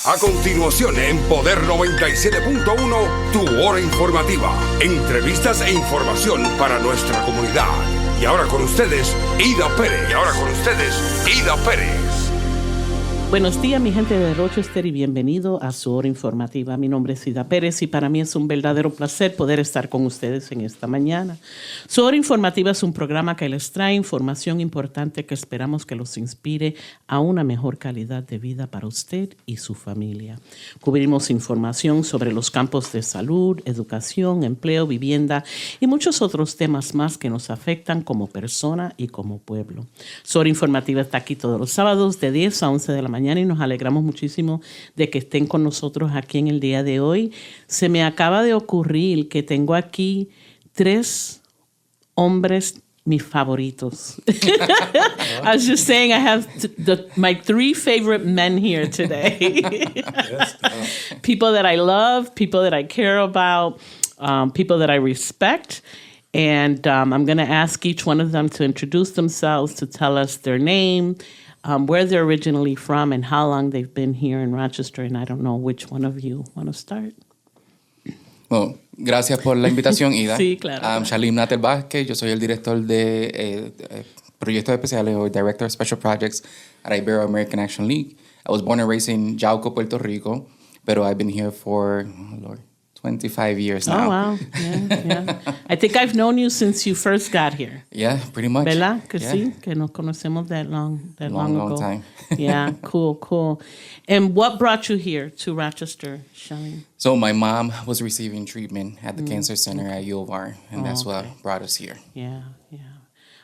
A continuación, en Poder 97.1, tu Hora Informativa. Entrevistas e información para nuestra comunidad. Y ahora con ustedes, Ida Pérez. Buenos días, mi gente de Rochester, y bienvenido a su Hora Informativa. Mi nombre es Ida Pérez y para mí es un verdadero placer poder estar con ustedes en esta mañana. Su Hora Informativa es un programa que les trae información importante que esperamos que los inspire a una mejor calidad de vida para usted y su familia. Cubrimos información sobre los campos de salud, educación, empleo, vivienda y muchos otros temas más que nos afectan como persona y como pueblo. Su Hora Informativa está aquí todos los sábados de 10 a 11 de la mañana y nos alegramos muchísimo de que estén con nosotros aquí en el día de hoy. Se me acaba de ocurrir que tengo aquí 3 hombres mis favoritos. I was just saying I have my 3 favorite men here today. People that I love, people that I care about, people that I respect. And I'm going to ask each one of them to introduce themselves, to tell us their name, where they're originally from, and how long they've been here in Rochester. And I don't know which one of you want to start. Bueno, gracias por la invitación, Ida. Sí, claro. Shalim Natel Vázquez, yo soy el director de proyectos especiales o Director of Special Projects at Ibero-American Action League. I was born and raised in Yauco, Puerto Rico, pero I've been here for, 25 years now. Oh, wow. Yeah. I think I've known you since you first got here. Yeah, pretty much. ¿Verdad? Que yeah. sí, que nos conocemos that long ago. Time. Yeah, cool. And what brought you here to Rochester, Shalim? So my mom was receiving treatment at the Cancer Center at U of R, and that's what brought us here. Yeah.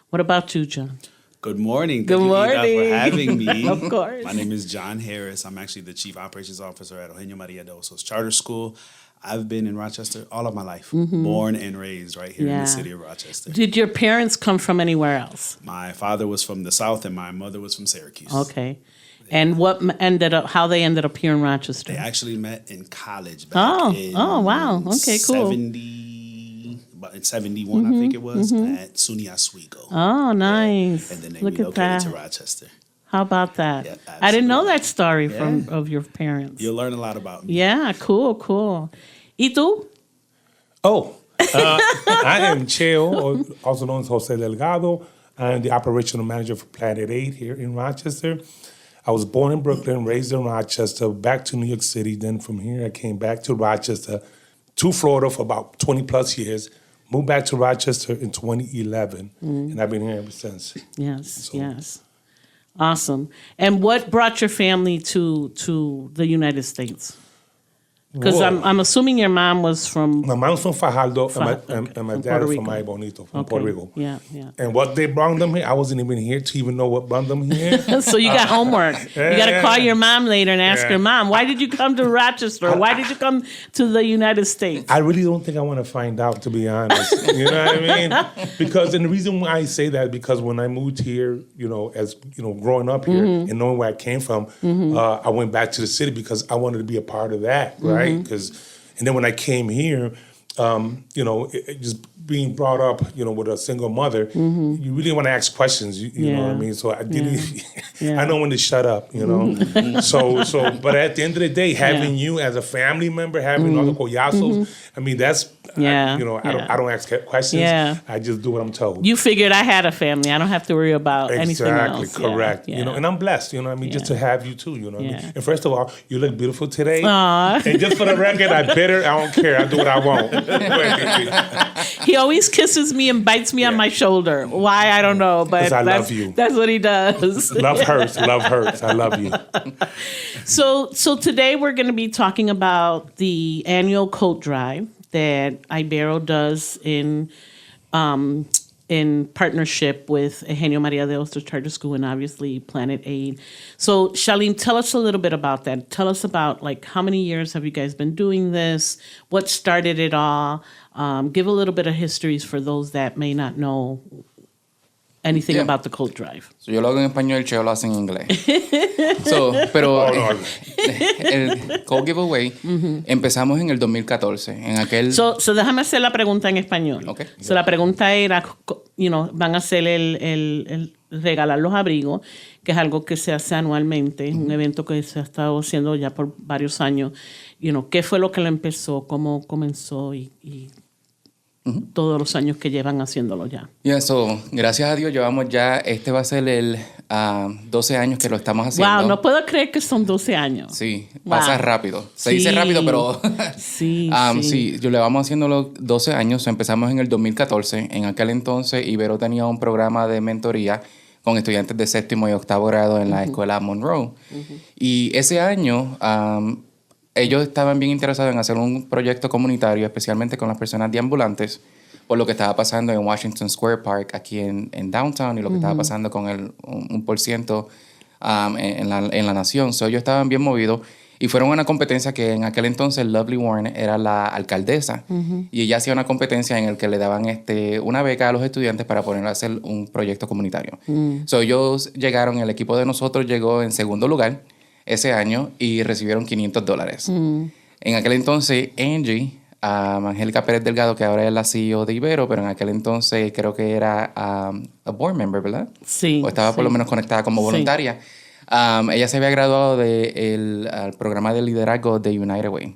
What about you, John? Good morning. Good morning. Thank you, Ida, for having me. Of course. My name is John Harris. I'm actually the Chief Operations Officer at Hora Informativa Charter School. I've been in Rochester all of my life, born and raised right here in the city of Rochester. Did your parents come from anywhere else? My father was from the South and my mother was from Syracuse. Okay. And how they ended up here in Rochester? They actually met in college back in wow. Okay, cool. in 71, I think it was, at SUNY Oswego. Oh, nice. And then they Look relocated to Rochester. How about that? Yeah, I didn't know that story of your parents. You'll learn a lot about me. Yeah, cool. ¿Y tú? I am Cheo, also known as Jose Delgado. I am the operational manager for Planet 8 here in Rochester. I was born in Brooklyn, raised in Rochester, back to New York City. Then from here, I came back to Rochester, to Florida for about 20 plus years. Moved back to Rochester in 2011, and I've been here ever since. Yes. Awesome. And what brought your family to the United States? Because I'm assuming your mom was from... My mom's from Fajardo, and my dad is from Ay Bonito, from Puerto Rico. Yeah. And what they brought them here, I wasn't even here to even know what brought them here. So you got homework. You got to call your mom later and ask her, Mom, why did you come to Rochester? Why did you come to the United States? I really don't think I want to find out, to be honest. You know what I mean? Because, and the reason why I say that, because when I moved here, growing up here and knowing where I came from, I went back to the city because I wanted to be a part of that, right? And then when I came here, just being brought up, with a single mother, you really want to ask questions. You know what I mean? So I didn't. I know when to shut up. So, but at the end of the day, having you as a family member, having all the collasos, I mean, that's. I don't ask questions. Yeah. I just do what I'm told. You figured I had a family. I don't have to worry about anything else. Exactly, correct. Yeah. And I'm blessed, just to have you too, what I mean? And first of all, you look beautiful today. Aww. And just for the record, I don't care. I do what I want. He always kisses me and bites me on my shoulder. Why, I don't know, but I love you. That's what he does. Love hurts. I love you. So today we're going to be talking about the annual coat drive that Ibero does in partnership with Eugenio Maria de Hostos Charter School and obviously Planet 8. So Shalim, tell us a little bit about that. Tell us about how many years have you guys been doing this? What started it all? Give a little bit of histories for those that may not know anything about the coat drive. So yo lo hago en español, Cheo lo hace en inglés. Pero el coat giveaway empezamos en el 2014. En aquel... So déjame hacer la pregunta en español. Okay. So la pregunta era, van a hacer el regalar los abrigos. que es algo que se hace anualmente, un evento que se ha estado haciendo ya por varios años. ¿Qué fue lo que lo empezó? ¿Cómo comenzó? Y todos los años que llevan haciéndolo ya. Y eso, gracias a Dios, llevamos ya, este va a ser el 12 años que lo estamos haciendo. Wow, no puedo creer que son 12 años. Sí, Wow. pasa rápido. Se dice rápido, pero sí. Yo le vamos haciendo los 12 años. Empezamos en el 2014. En aquel entonces, Ibero tenía un programa de mentoría con estudiantes de séptimo y octavo grado en la escuela Monroe. Y ese año, ellos estaban bien interesados en hacer un proyecto comunitario, especialmente con las personas deambulantes, por lo que estaba pasando en Washington Square Park, aquí en Downtown, y lo que estaba pasando con un por ciento en la nación. So, ellos estaban bien movidos y fueron a una competencia que en aquel entonces Lovely Warren era la alcaldesa, y ella hacía una competencia en la que le daban una beca a los estudiantes para poner a hacer un proyecto comunitario. So, ellos llegaron, el equipo de nosotros llegó en segundo lugar ese año y recibieron $500. En aquel entonces, Angie, Angélica Pérez Delgado, que ahora es la CEO de Ibero, pero en aquel entonces creo que era a board member, ¿verdad? Sí. O estaba por lo menos conectada como voluntaria. Ella se había graduado del programa de liderazgo de United Way.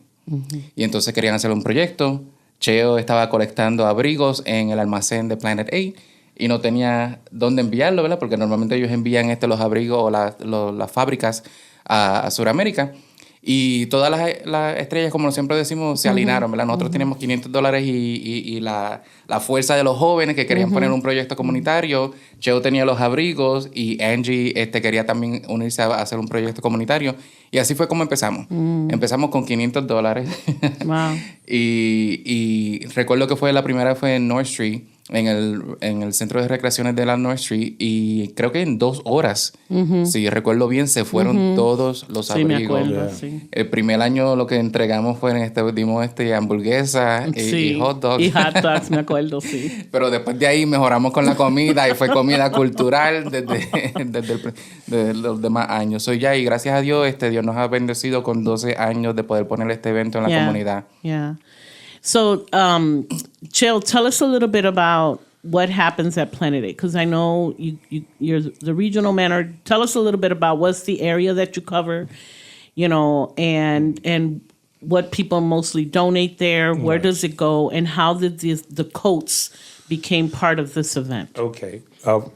Y entonces querían hacer un proyecto. Cheo estaba colectando abrigos en el almacén de Planet 8 y no tenía dónde enviarlo, ¿verdad? Porque normalmente ellos envían los abrigos o las fábricas a Sudamérica. Y todas las estrellas, como siempre decimos, se alinearon, ¿verdad? Nosotros teníamos $500 y la fuerza de los jóvenes que querían poner un proyecto comunitario. Cheo tenía los abrigos y Angie quería también unirse a hacer un proyecto comunitario. Y así fue como empezamos. Empezamos con $500. Wow. y recuerdo que la primera fue en North Street, en el centro de recreaciones de la North Street, y creo que en 2 horas, si recuerdo bien, se fueron todos los abrigos. Sí, me acuerdo, sí. El primer año lo que entregamos dimos hamburguesa y hot dogs. Y hot dogs, me acuerdo, sí. Pero después de ahí mejoramos con la comida y fue comida cultural desde los demás años. Y gracias a Dios, Dios nos ha bendecido con 12 años de poder poner este evento en la comunidad. Yeah. So, Cheo, tell us a little bit about what happens at Planet 8, because I know you're the regional manager. Tell us a little bit about what's the area that you cover, and what people mostly donate there. Where does it go, and how did the coats became part of this event? Okay.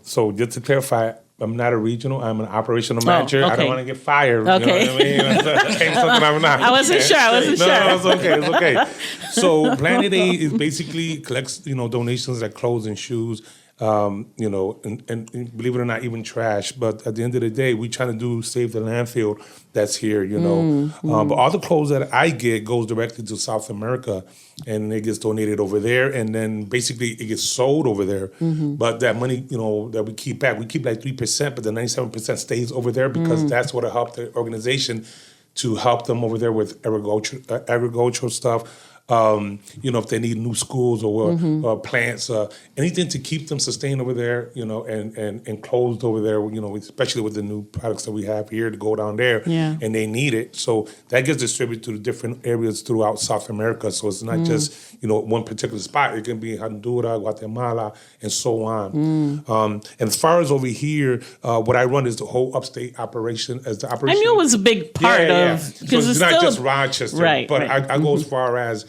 So just to clarify, I'm not a regional. I'm an operational manager. okay. I don't want to get fired. Okay. You know what I mean? Something I'm not. I wasn't sure. No, it's okay. It's okay. So Planet 8 is basically collects, donations like clothes and shoes, and believe it or not, even trash. But at the end of the day, we trying to save the landfill that's here, But all the clothes that I get goes directly to South America, and it gets donated over there, and then basically it gets sold over there. But that money, that we keep back, we keep like 3%, but the 97% stays over there because that's what helped the organization to help them over there with agricultural stuff. If they need new schools or plants, anything to keep them sustained over there, and closed over there, especially with the new products that we have here to go down there, and they need it. So that gets distributed to the different areas throughout South America. So it's not just, one particular spot. It can be Honduras, Guatemala, and so on. And as far as over here, what I run is the whole upstate operation. I knew it was a big part of, so it's not just Rochester, right, but right. I go as far as,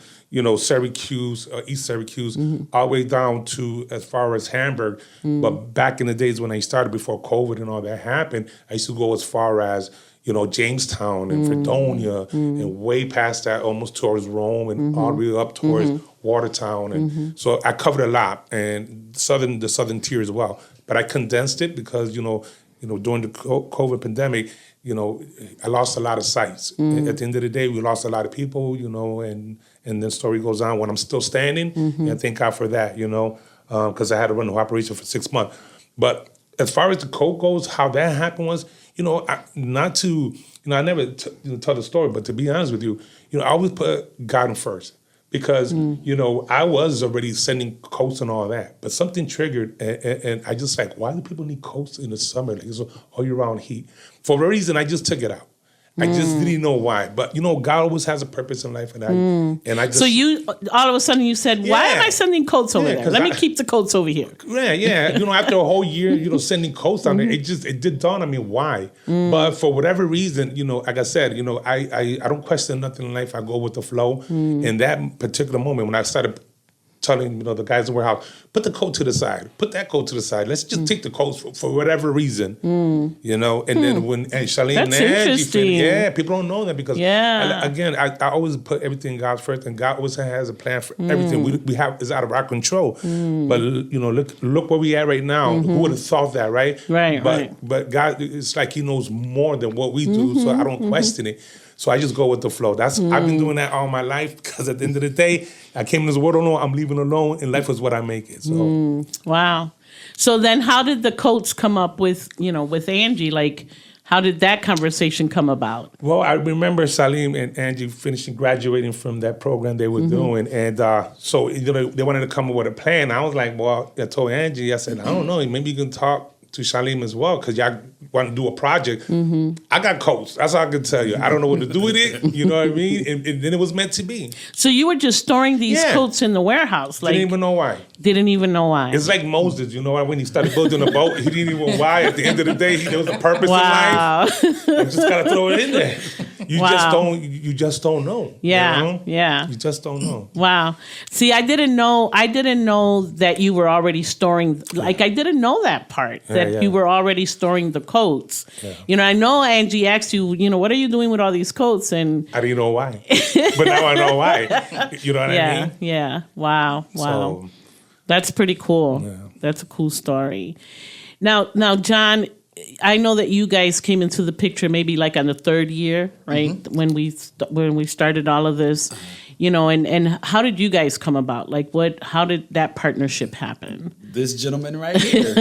Syracuse, East Syracuse, all the way down to as far as Hamburg. But back in the days when I started, before COVID and all that happened, I used to go as far as, Jamestown and Fredonia, and way past that, almost towards Rome, and all the way up towards Watertown. And so I covered a lot, and the southern tier as well. But I condensed it because, during the COVID pandemic, I lost a lot of sites. At the end of the day, we lost a lot of people, and the story goes on when I'm still standing. And thank God for that, because I had to run the operation for 6 months. But as far as the code goes, how that happened was, I never tell the story, but to be honest with you, I always put God in first. Because, I was already sending coats and all that. But something triggered, and I just why do people need coats in the summer? Like, it's all year-round heat. For a reason, I just took it out. I just didn't know why. But, God always has a purpose in life. And I just... So you, all of a sudden you said, why am I sending coats over there? Let me keep the coats over here. Yeah. After a whole year, sending coats down there, it did dawn on me why. But for whatever reason, like I said, I don't question nothing in life. I go with the flow. In that particular moment, when I started telling the guys in the warehouse, put the coat to the side, put that coat to the side. Let's just take the coats for whatever reason, And then when Charlene and Angie, people don't know that because again, I always put everything God first, and God always has a plan for everything. We have is out of our control, but look where we at right now. Who would have thought that, right? But God, it's like He knows more than what we do, so I don't question it. So I just go with the flow. I've been doing that all my life because at the end of the day, I came in this world alone. I'm leaving alone, and life is what I make it. So wow. So then, how did the coats come up with Angie? Like, how did that conversation come about? Well, I remember Salim and Angie graduating from that program they were doing, and so they wanted to come up with a plan. I was like, well, I told Angie, I said, I don't know, maybe you can talk to Shalim as well, because y'all want to do a project. I got coats. That's all I can tell you. I don't know what to do with it. You know what I mean? And then it was meant to be. So you were just storing these coats in the warehouse? Didn't even know why. Didn't even know why. It's like Moses, when he started building a boat, he didn't even know why. At the end of the day, there was a purpose in life. I just got to throw it in there. You just don't know. Yeah. You just don't know. Wow. See, I didn't know that you were already storing, like I didn't know that part, that you were already storing the coats. Yeah. I know Angie asked you, what are you doing with all these coats? And I didn't know why. But now I know why. You know what I mean? Yeah. Wow. So, that's pretty cool. Yeah. That's a cool story. Now, John, I know that you guys came into the picture maybe like on the third year, right? When we started all of this, and how did you guys come about? Like how did that partnership happen? This gentleman right here.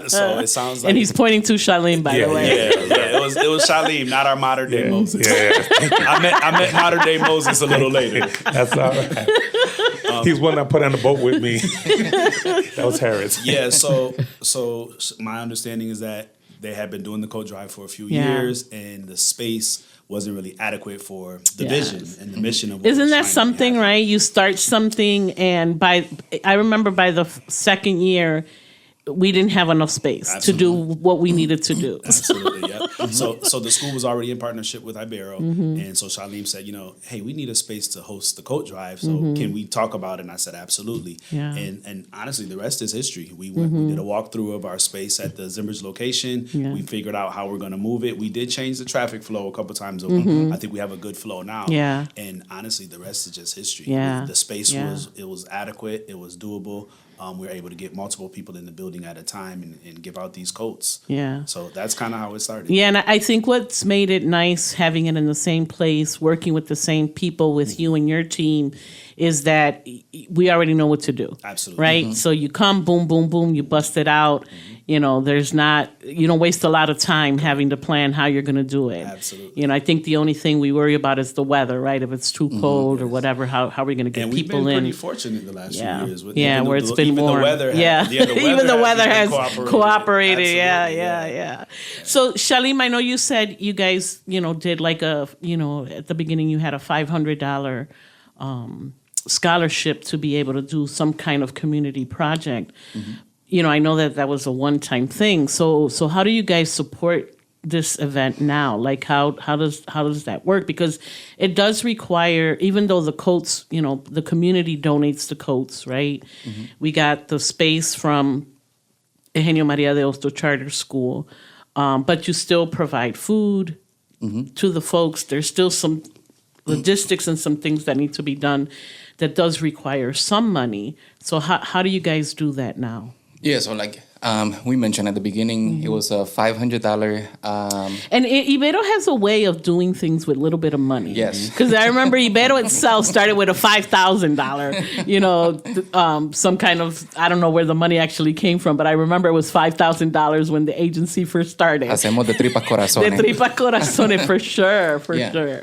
So it sounds like, and he's pointing to Charlene, by the way. Yeah. It was Charlene, not our modern day Moses. Yeah. I met modern day Moses a little later. That's all right. He's one I put on the boat with me. That was Harris. Yeah. So my understanding is that they had been doing the coat drive for a few years, and the space wasn't really adequate for the vision and the mission of what Isn't that something, right? You start something, and I remember by the second year, we didn't have enough space to do what we needed to do. Absolutely, yeah. So the school was already in partnership with Ibero, and so Charlene said, hey, we need a space to host the coat drive, so can we talk about it? And I said, absolutely. Yeah. And honestly, the rest is history. We went, we did a walkthrough of our space at the Zimbridge location. Yeah. We figured out how we're going to move it. We did change the traffic flow a couple times. I think we have a good flow now. Yeah. And honestly, the rest is just history. Yeah. The space was adequate. It was doable. We were able to get multiple people in the building at a time and give out these coats. Yeah. So that's kind of how it started. Yeah, and I think what's made it nice having it in the same place, working with the same people with you and your team, is that we already know what to do. Absolutely. Right? So you come, boom, boom, boom, you bust it out. You don't waste a lot of time having to plan how you're going to do it. Absolutely. I think the only thing we worry about is the weather, right? If it's too cold or whatever, how are we going to get people in? And we've been pretty fortunate the last few years. Where it's been warm. The weather even the weather has cooperated. Yeah. So, Shalim, I know you said you guys, did like at the beginning you had a $500 scholarship to be able to do some kind of community project. I know that was a one-time thing. So how do you guys support this event now? Like how does that work? Because it does require, even though the coats, the community donates the coats, right? We got the space from Eugenio Maria de Hostos Charter School, but you still provide food to the folks. There's still some logistics and some things that need to be done that does require some money. So how do you guys do that now? Yeah, so like we mentioned at the beginning, it was a $500. And Ibero has a way of doing things with a little bit of money. Yes. Because I remember Ibero itself started with a $5,000, some kind of, I don't know where the money actually came from, but I remember it was $5,000 when the agency first started. Hacemos de tripas corazones. De tripas corazones, for sure.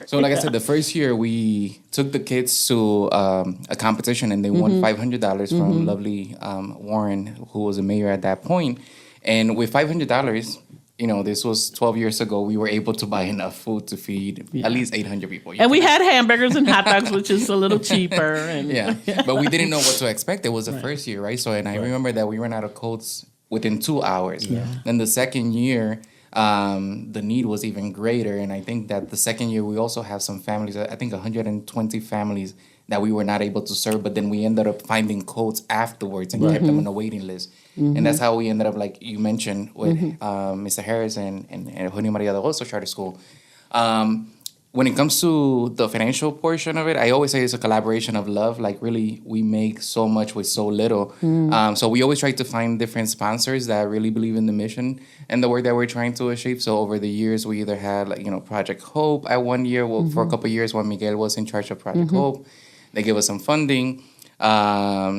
So like I said, the first year we took the kids to a competition and they won $500 from lovely Warren, who was a mayor at that point. And with $500, this was 12 years ago, we were able to buy enough food to feed at least 800 people. And we had hamburgers and hot dogs, which is a little cheaper. And Yeah, but we didn't know what to expect. It was the first year, right? So, and I remember that we ran out of coats within 2 hours. Yeah. Then the second year, the need was even greater. And I think that the second year, we also have some families, I think 120 families that we were not able to serve, but then we ended up finding coats afterwards and kept them on a waiting list. And that's how we ended up, like you mentioned, with Mr. Harris and Hora Maria de Agosto Charter School. When it comes to the financial portion of it, I always say it's a collaboration of love. Like, really, we make so much with so little. So we always try to find different sponsors that really believe in the mission and the work that we're trying to achieve. So over the years, we either had, Project Hope at 1 year. Well, for a couple of years when Miguel was in charge of Project Hope, they gave us some funding.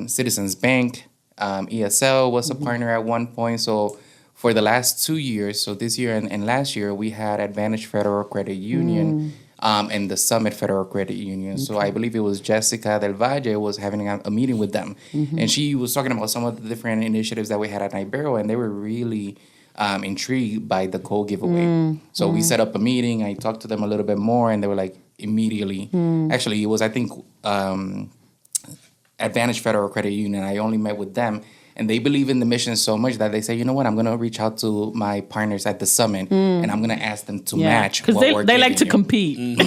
Citizens Bank, ESL was a partner at one point. So for the last 2 years, so this year and last year, we had Advantage Federal Credit Union and the Summit Federal Credit Union. So I believe it was Jessica Del Valle was having a meeting with them. And she was talking about some of the different initiatives that we had at Ibero, and they were really intrigued by the coal giveaway. So we set up a meeting. I talked to them a little bit more, and they were like, immediately. Actually, it was, I think, Advantage Federal Credit Union. I only met with them, and they believe in the mission so much that they say, you know what, I'm going to reach out to my partners at the summit, and I'm going to ask them to match what we're they like to you. compete.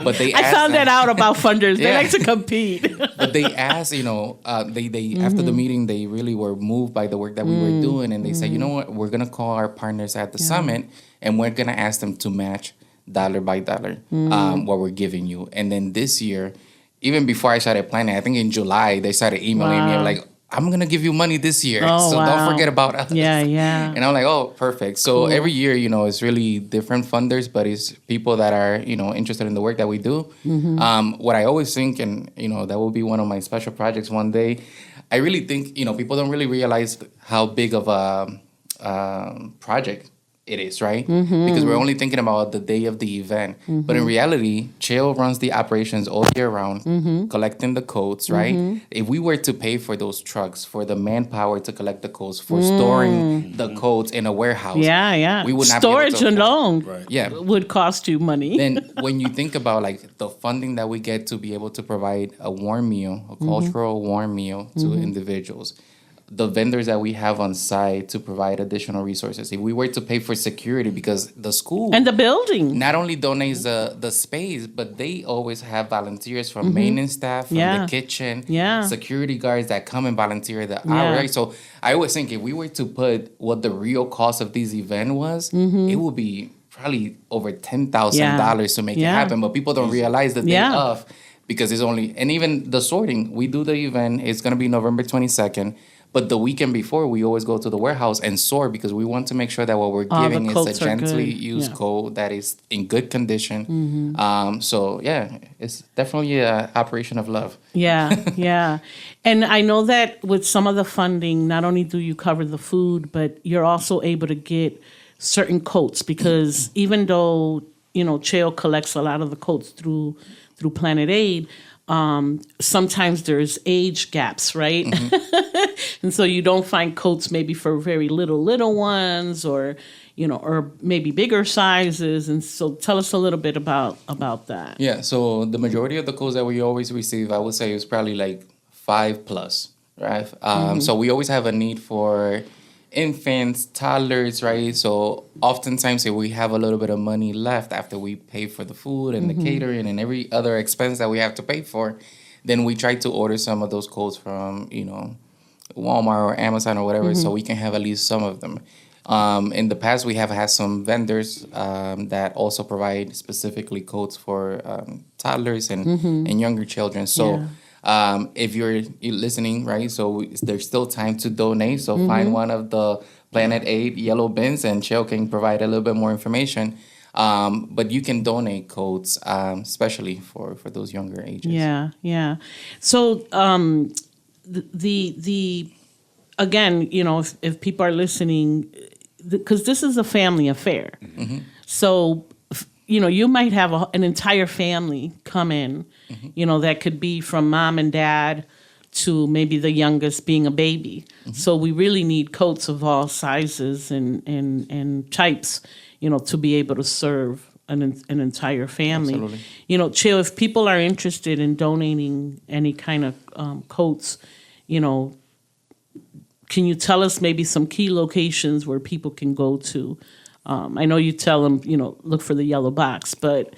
But they I found that out about funders. They like to compete. But they asked, they after the meeting, they really were moved by the work that we were doing, and they said, you know what, we're going to call our partners at the summit, and we're going to ask them to match dollar by dollar what we're giving you. And then this year, even before I started planning, I think in July, they started emailing me. I'm like, I'm going to give you money this year. Don't forget about us. Yeah. And I'm like, oh, perfect. So every year, it's really different funders, but it's people that are, interested in the work that we do. What I always think, and, that will be one of my special projects one day, I really think, people don't really realize how big of a project it is, right? Because we're only thinking about the day of the event. But in reality, Cheo runs the operations all year round, collecting the codes, right? If we were to pay for those trucks, for the manpower to collect the codes, for storing the codes in a warehouse, we would not storage be able to alone would cost you money. Then when you think about like the funding that we get to be able to provide a warm meal, a cultural warm meal to individuals, the vendors that we have on site to provide additional resources. If we were to pay for security, because the school and the building not only donates the space, but they always have volunteers from maintenance staff, from the kitchen, security guards that come and volunteer the hour. Right? So I always think if we were to put what the real cost of this event was, it would be probably over $10,000 to make it happen. But people don't realize the day of, because it's only, and even the sorting, we do the event, it's going to be November 22nd. But the weekend before, we always go to the warehouse and sort, because we want to make sure that what we're giving is a gently used coat that is in good condition. So, it's definitely an operation of love. Yeah. And I know that with some of the funding, not only do you cover the food, but you're also able to get certain coats, because even though, Cheo collects a lot of the coats through Planet Aid, sometimes there's age gaps, right? And so you don't find coats maybe for very little ones, or or maybe bigger sizes. And so tell us a little bit about that. Yeah, so the majority of the coats that we always receive, I would say, is probably like 5+, right? So we always have a need for infants, toddlers, right? So oftentimes if we have a little bit of money left after we pay for the food and the catering and every other expense that we have to pay for, then we try to order some of those coats from, Walmart or Amazon or whatever, so we can have at least some of them. In the past, we have had some vendors that also provide specifically coats for toddlers and younger children. So if you're listening, right, so there's still time to donate. So find one of the Planet Aid yellow bins, and Cheo can provide a little bit more information. But you can donate coats, especially for those younger ages. Yeah. So the again, if people are listening, because this is a family affair. So, you might have an entire family come in, that could be from mom and dad to maybe the youngest being a baby. So we really need coats of all sizes and types, to be able to serve an entire family. Absolutely. Cheo, if people are interested in donating any kind of coats, can you tell us maybe some key locations where people can go to? I know you tell them, look for the yellow box, but,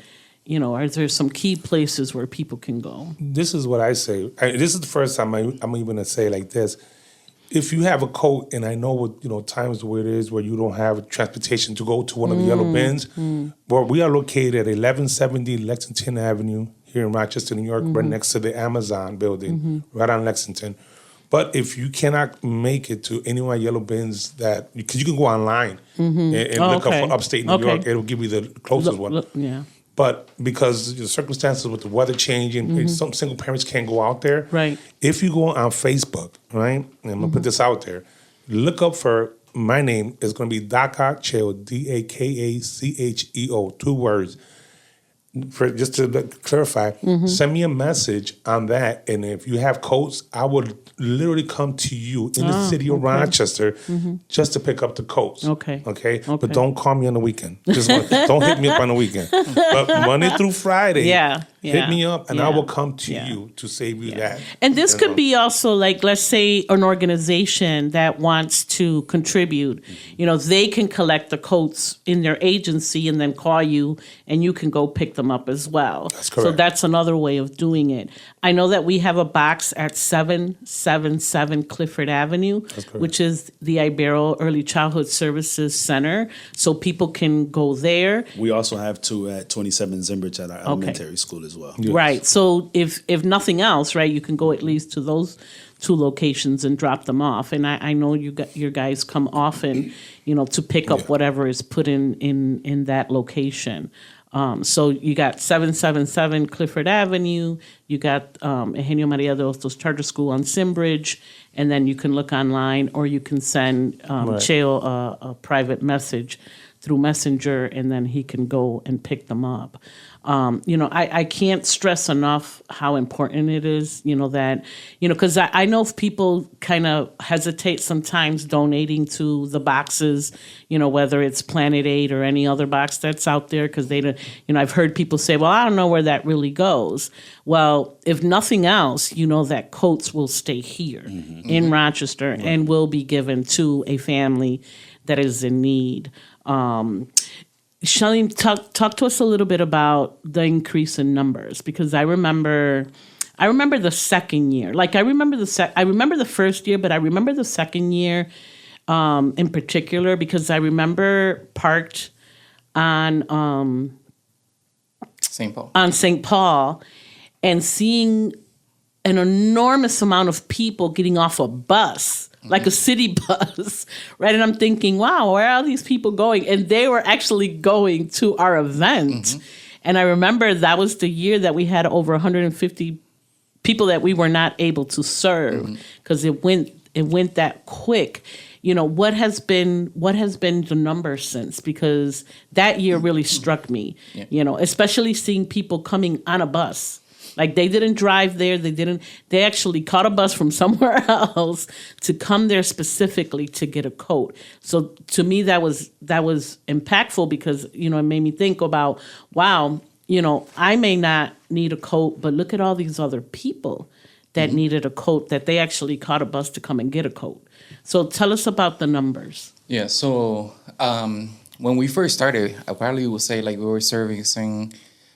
are there some key places where people can go? This is what I say. This is the first time I'm even going to say it like this. If you have a coat, and I know what, times where it is where you don't have transportation to go to one of the yellow bins, where we are located at 1170 Lexington Avenue here in Rochester, New York, right next to the Amazon building, right on Lexington. But if you cannot make it to any of my yellow bins, because you can go online and look up for upstate New York, it'll give you the closest one. Yeah. But because the circumstances with the weather changing, some single parents can't go out there. Right. If you go on Facebook, right, and I'm going to put this out there, look up for my name. It's going to be Daka Cheo, Dakacheo, 2 words. Just to clarify, send me a message on that. And if you have coats, I would literally come to you in the city of Rochester just to pick up the coats. Okay. But don't call me on the weekend. Don't hit me up on the weekend. But Monday through Friday, hit me up and I will come to you to save you that. And this could be also like, let's say an organization that wants to contribute, they can collect the coats in their agency and then call you and you can go pick them up as well. That's correct. So that's another way of doing it. I know that we have a box at 777 Clifford Avenue, which is the Ibero Early Childhood Services Center. So people can go there. We also have 2 at 27 Zimbridge at our elementary school as well. Yes. Right. So if nothing else, right, you can go at least to those 2 locations and drop them off. And I know your guys come often, to pick up whatever is put in that location. So you got 777 Clifford Avenue, you got Eugenio Maria de Hostos Charter School on Simbridge, and then you can look online or you can send Cheo a private message through Messenger, and then he can go and pick them up. I can't stress enough how important it is, that, because I know if people kind of hesitate sometimes donating to the boxes, whether it's Planet 8 or any other box that's out there, because they don't, I've heard people say, well, I don't know where that really goes. Well, if nothing else, that coats will stay here in Rochester and will be given to a family that is in need. Charlene, talk to us a little bit about the increase in numbers, because I remember the second year. Like I remember the first year, but I remember the second year in particular because I remember parked on St. Paul and seeing an enormous amount of people getting off a bus. Like a city bus, right? And I'm thinking, wow, where are these people going? And they were actually going to our event. And I remember that was the year that we had over 150 people that we were not able to serve because it went that quick. What has been the number since? Because that year really struck me, especially seeing people coming on a bus. Like they didn't drive there. They actually caught a bus from somewhere else to come there specifically to get a coat. So to me, that was impactful because, it made me think about, wow, I may not need a coat, but look at all these other people that needed a coat that they actually caught a bus to come and get a coat. So tell us about the numbers. Yeah. So when we first started, I probably would say like we were servicing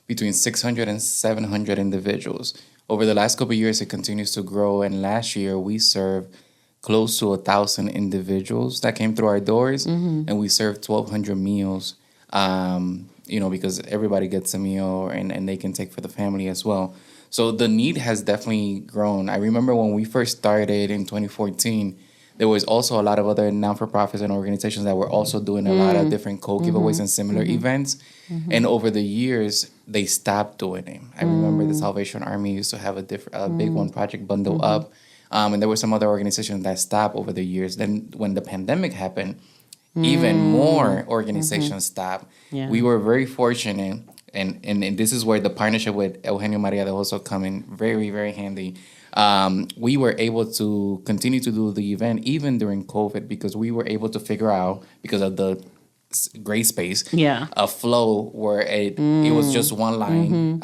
between 600 and 700 individuals. Over the last couple of years, it continues to grow. And last year, we served close to 1,000 individuals that came through our doors. And we served 1,200 meals, because everybody gets a meal and they can take for the family as well. So the need has definitely grown. I remember when we first started in 2014, there was also a lot of other non-for-profits and organizations that were also doing a lot of different coat giveaways and similar events. And over the years, they stopped doing it. I remember the Salvation Army used to have a big one, Project Bundle Up. And there were some other organizations that stopped over the years. Then when the pandemic happened, even more organizations stopped. Yeah. We were very fortunate and this is where the partnership with Eugenio Maria de Hosso come in very, very handy. We were able to continue to do the event even during COVID because we were able to figure out, because of the gray space, a flow where it was just one line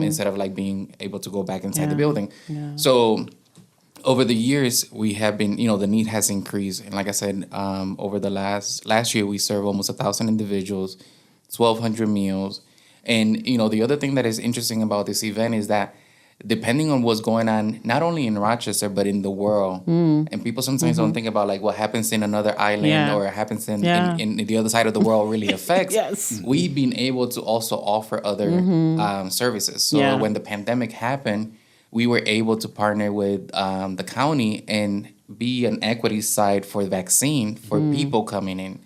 instead of like being able to go back inside the building. So over the years, we have been, the need has increased. And like I said, over the last year, we served almost 1,000 individuals, 1,200 meals. And, the other thing that is interesting about this event is that depending on what's going on, not only in Rochester, but in the world, and people sometimes don't think about like what happens in another island or happens in the other side of the world really affects. We've been able to also offer other services. So when the pandemic happened, we were able to partner with the county and be an equity site for the vaccine for people coming in.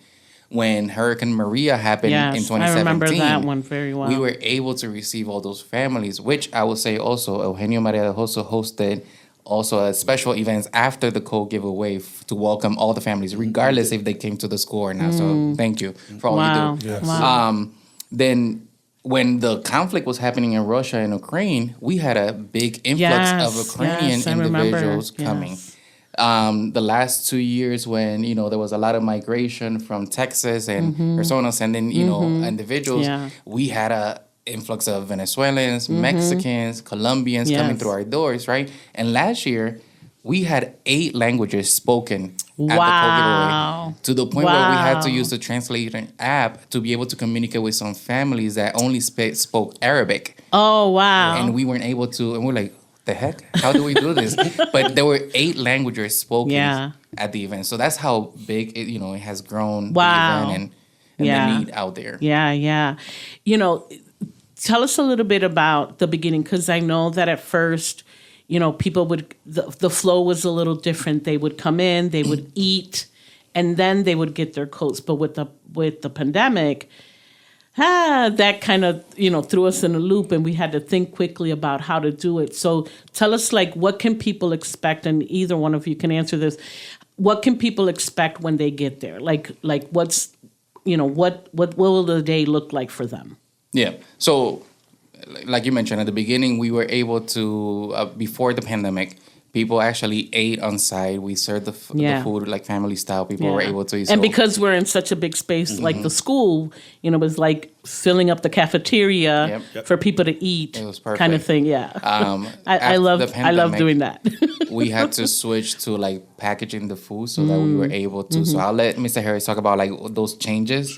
When Hurricane Maria happened in 2017, I remember that one very well. We were able to receive all those families, which I will say also, Eugenio Maria de Hosso hosted also a special events after the code giveaway to welcome all the families, regardless if they came to the school or not. So thank you for all you do. Yes. Wow. Then when the conflict was happening in Russia and Ukraine, we had a big influx of Ukrainian individuals coming. The last 2 years when, there was a lot of migration from Texas and Arizona sending, individuals, we had a influx of Venezuelans, Mexicans, Colombians coming through our doors, right? And last year, we had 8 languages spoken at the code giveaway, to the point where we had to use the translating app to be able to communicate with some families that only spoke Arabic. Oh, wow. And we weren't able to, and we're like, the heck? How do we do this? But there were 8 languages spoken at the event. So that's how big it has grown, the event and the need out there. Yeah. Tell us a little bit about the beginning, because I know that at first, people would, the flow was a little different. They would come in, they would eat, and then they would get their coats. But with the pandemic, that kind of, threw us in a loop, and we had to think quickly about how to do it. So tell us, what can people expect? And either one of you can answer this. What can people expect when they get there? What's, what will the day look like for them? Yeah. So like you mentioned at the beginning, we were able to, before the pandemic, people actually ate on site. We served the food like family style. People were able to eat. And because we're in such a big space, like the school, was like filling up the cafeteria for people to eat. It was perfect. Kind of thing. Yeah. I love doing that. We had to switch to like packaging the food so that we were able to. So I'll let Mr. Harris talk about like those changes.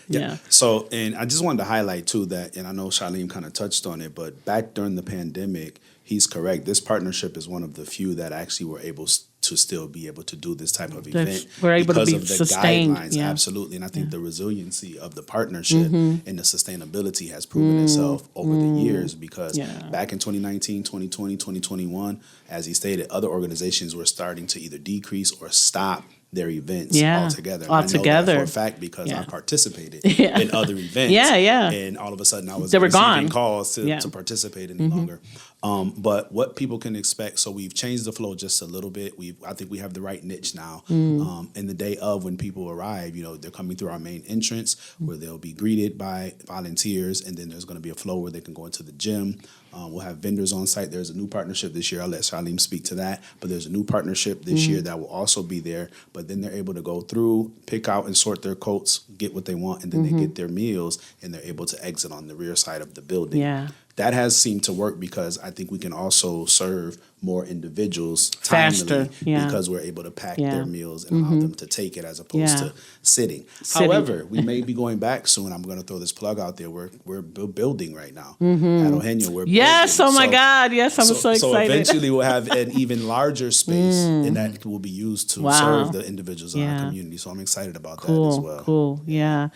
Yeah. So, and I just wanted to highlight too that, and I know Charlene kind of touched on it, but back during the pandemic, he's correct. This partnership is one of the few that actually were able to still be able to do this type of event we're able because to be of the sustained. guidelines. Yeah. Absolutely. And I think the resiliency of the partnership and the sustainability has proven itself over the years, because back in 2019, 2020, 2021, as he stated, other organizations were starting to either decrease or stop their events altogether. And I know that for a fact because I participated in other events. And all of a sudden I was receiving calls to participate any longer. But what people can expect, so we've changed the flow just a little bit. I think we have the right niche now. In the day of when people arrive, they're coming through our main entrance where they'll be greeted by volunteers, and then there's going to be a flow where they can go into the gym. We'll have vendors on site. There's a new partnership this year. I'll let Charlene speak to that. But there's a new partnership this year that will also be there. But then they're able to go through, pick out and sort their coats, get what they want, and then they get their meals, and they're able to exit on the rear side of the building. That has seemed to work because I think we can also serve more individuals timely because we're able to pack their meals and allow them to take it as opposed to sitting. However, we may be going back soon. I'm going to throw this plug out there. We're building right now at Eugenio. We're building. Oh my God! Yes, I'm so excited. So eventually we'll have an even larger space, and that will be used to serve the individuals in our community. So I'm excited about that as well. Cool. Yeah.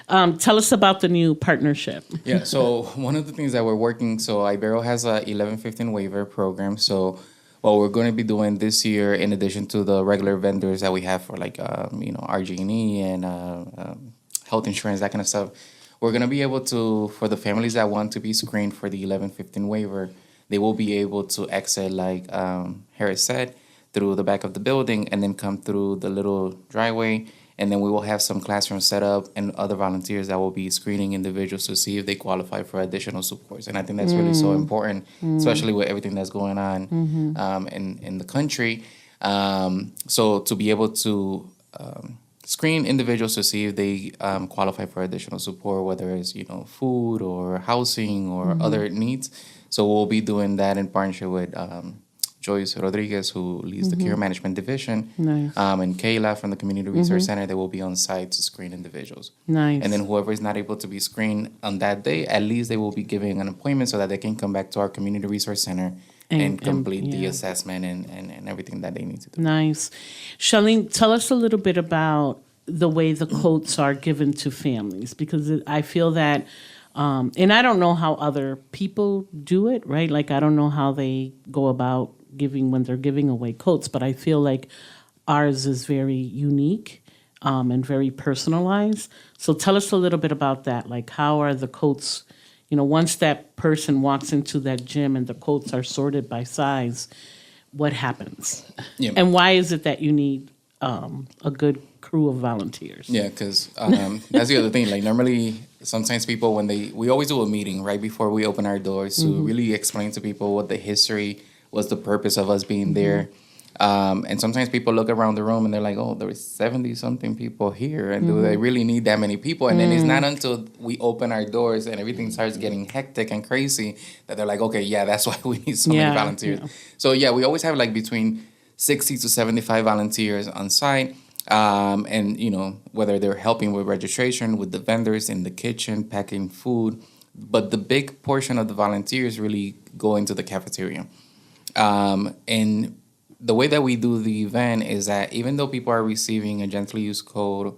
Tell us about the new partnership. Yeah. So one of the things that we're working. So Ibero has a 1115 waiver program. So what we're going to be doing this year, in addition to the regular vendors that we have for like RG&E and health insurance, that kind of stuff, we're going to be able to, for the families that want to be screened for the 1115 waiver, they will be able to exit, like Harris said, through the back of the building and then come through the little driveway And then we will have some classrooms set up and other volunteers that will be screening individuals to see if they qualify for additional supports. And I think that's really so important, especially with everything that's going on in the country. So to be able to screen individuals to see if they qualify for additional support, whether it's food or housing or other needs. So we'll be doing that in partnership with Joyce Rodriguez, who leads the Care Management Division, and Kayla from the Community Resource Center. They will be on site to screen individuals. Nice. And then whoever is not able to be screened on that day, at least they will be giving an appointment so that they can come back to our Community Resource Center and complete the assessment and everything that they need to do. Nice. Charlene, tell us a little bit about the way the coats are given to families, because I feel that, and I don't know how other people do it, right? Like, I don't know how they go about giving when they're giving away coats, but I feel like ours is very unique and very personalized. So tell us a little bit about that. Like, how are the coats, once that person walks into that gym and the coats are sorted by size, what happens? Yeah. And why is it that you need a good crew of volunteers? Yeah, because that's the other thing. Like, normally, sometimes people, we always do a meeting right before we open our doors to really explain to people what the history, what's the purpose of us being there. And sometimes people look around the room and they're like, oh, there's 70-something people here. And do they really need that many people? And then it's not until we open our doors and everything starts getting hectic and crazy that they're like, okay, yeah, that's why we need so many volunteers. Yeah. So, yeah, we always have like between 60 to 75 volunteers on site. And, whether they're helping with registration, with the vendors in the kitchen, packing food. But the big portion of the volunteers really go into the cafeteria. And the way that we do the event is that even though people are receiving a gently used code,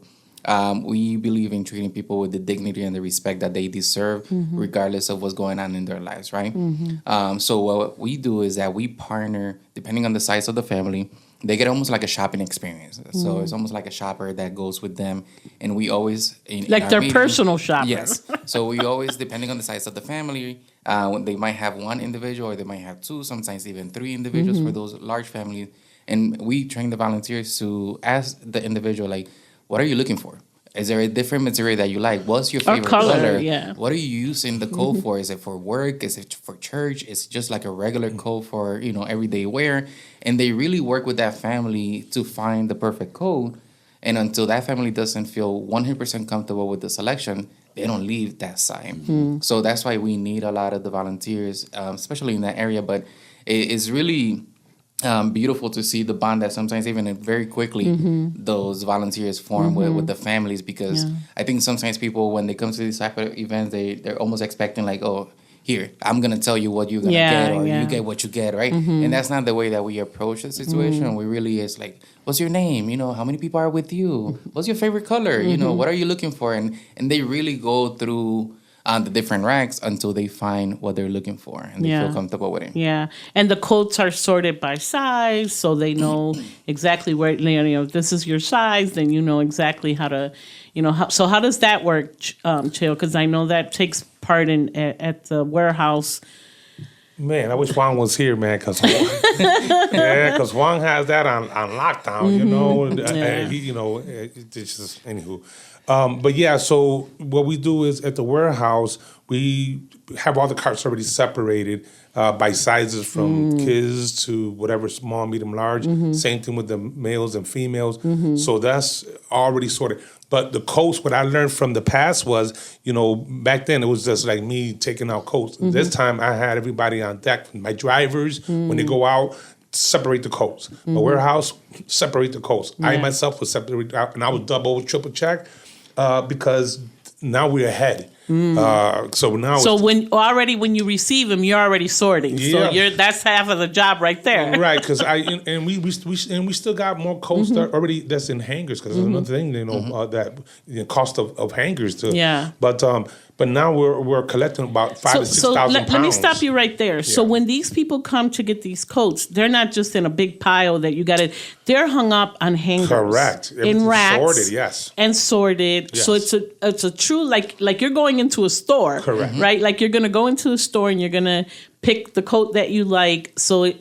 we believe in treating people with the dignity and the respect that they deserve, regardless of what's going on in their lives, right? So what we do is that we partner, depending on the size of the family, they get almost like a shopping experience. So it's almost like a shopper that goes with them. And we always... like their personal shopper. Yes. So we always, depending on the size of the family, they might have one individual or they might have two, sometimes even three individuals for those large families. And we train the volunteers to ask the individual, like, what are you looking for? Is there a different material that you like? What's your favorite color? Yeah. What are you using the coat for? Is it for work? Is it for church? Is it just like a regular coat for, everyday wear? And they really work with that family to find the perfect coat. And until that family doesn't feel 100% comfortable with the selection, they don't leave that site. So that's why we need a lot of the volunteers, especially in that area. But it's really... beautiful to see the bond that sometimes even very quickly those volunteers form with the families, because I think sometimes people, when they come to these type of events, they're almost expecting like, oh, here, I'm going to tell you what you're going to get, or you get what you get, right? And that's not the way that we approach the situation. We really is like, what's your name? How many people are with you? What's your favorite color? What are you looking for? And they really go through the different racks until they find what they're looking for and they feel comfortable with it. Yeah, and the coats are sorted by size, so they know exactly where, if this is your size, then you know exactly how to, so how does that work, Cheo? Because I know that takes part at the warehouse. Man, I wish Juan was here, man, because Juan has that on lockdown, it's just, anywho. But yeah, so what we do is at the warehouse, we have all the carts already separated by sizes from kids to whatever, small, medium, large. Same thing with the males and females. So that's already sorted. But the coats, what I learned from the past was, back then it was just like me taking out coats. This time I had everybody on deck. My drivers, when they go out, separate the coats. The warehouse, separate the coats. I myself would separate out, and I would double, triple check. Because now we're ahead. So when you receive them, you're already sorting. Yeah. So that's half of the job right there. Right, because we still got more coats that already that's in hangers, because there's another thing that cost of hangers too. Yeah. But now we're collecting about 5,000 to 6,000 pounds. Let me stop you right there. Yeah. So when these people come to get these coats, they're not just in a big pile that you got to. They're hung up on hangers. Correct. In racks. Sorted, yes. And sorted. Yes. So it's a true like you're going into a store. Correct. Right. Like you're going to go into a store and you're going to pick the coat that you like. So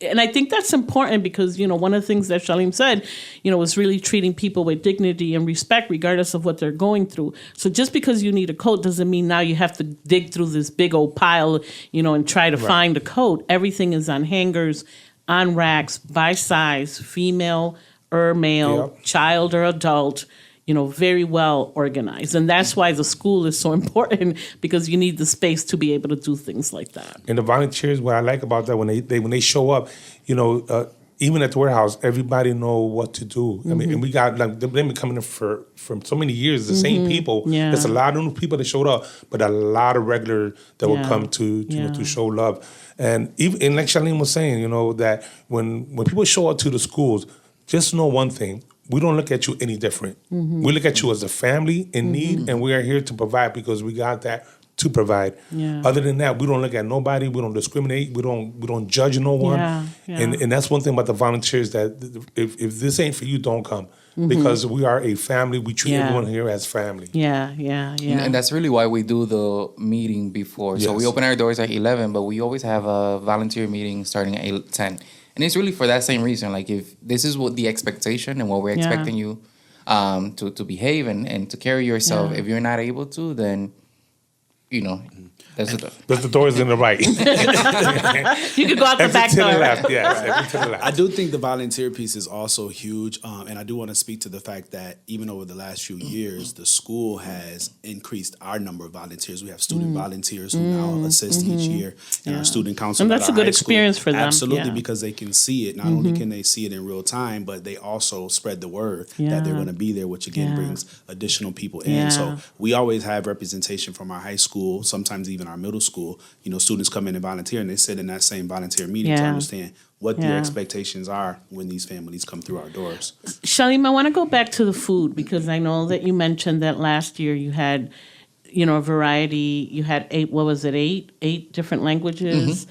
and I think that's important because, one of the things that Shalim said, was really treating people with dignity and respect regardless of what they're going through. So just because you need a coat doesn't mean now you have to dig through this big old pile, and try to find a coat. Everything is on hangers, on racks, by size, female or male, child or adult, very well organized. And that's why the school is so important, because you need the space to be able to do things like that. And the volunteers, what I like about that, when they show up, even at the warehouse, everybody know what to do. I mean, and we got, like, they've been coming in for so many years, the same people. Yeah. There's a lot of new people that showed up, but a lot of regular that will come to show love. And even, and like Charlene was saying, that when people show up to the schools, just know one thing. We don't look at you any different. We look at you as a family in need, and we are here to provide because we got that to provide. Yeah. Other than that, we don't look at nobody. We don't discriminate. We don't judge no one. Yeah. And that's one thing about the volunteers, that if this ain't for you, don't come. Because we are a family. We treat everyone here as family. Yeah. And that's really why we do the meeting before. So we open our doors at 11, but we always have a volunteer meeting starting at 10. And it's really for that same reason. Like, if this is what the expectation and what we're expecting you to behave and to carry yourself, if you're not able to, then, There's the doors in the right. You could go out the back to door. the left, yes. Every to the left. I do think the volunteer piece is also huge, and I do want to speak to the fact that even over the last few years, the school has increased our number of volunteers. We have student volunteers who now assist each year in our student council. And that's at a our good high school. experience for them. Absolutely, Yeah. because they can see it. Not only can they see it in real time, but they also spread the word that they're going to be there, which again brings additional people in. Yeah. So we always have representation from our high school, sometimes even our middle school. Students come in and volunteer, and they sit in that same volunteer meeting to understand what their expectations are when these families come through our doors. Shalim, I want to go back to the food, because I know that you mentioned that last year you had, a variety. You had eight different languages.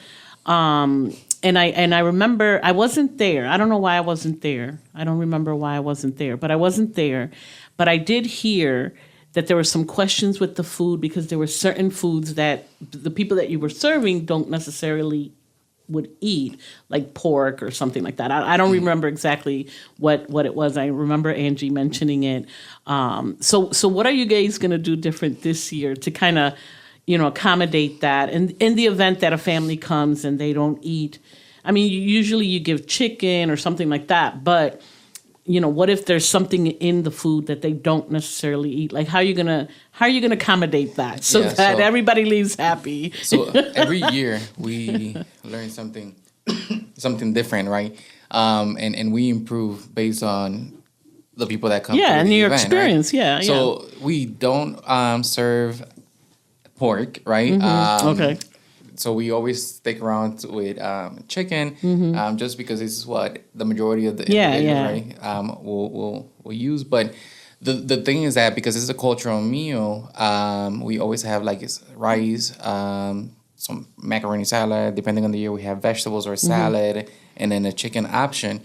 And I remember I wasn't there. I don't know why I wasn't there. I don't remember why I wasn't there, but I wasn't there. But I did hear that there were some questions with the food, because there were certain foods that the people that you were serving don't necessarily would eat, like pork or something like that. I don't remember exactly what it was. I remember Angie mentioning it. So what are you guys going to do different this year to kind of, accommodate that? And in the event that a family comes and they don't eat, I mean, usually you give chicken or something like that, but what if there's something in the food that they don't necessarily eat? Like, how are you gonna accommodate that so that everybody leaves happy? So every year we learn something different, right? And we improve based on the people that come. Yeah, and your event, experience. Right? So we don't serve pork, right? Okay. So we always stick around with chicken, just because this is what the majority of the individuals, right, will use. But the thing is that because it's a cultural meal, we always have like rice, some macaroni salad. Depending on the year, we have vegetables or salad, and then a chicken option.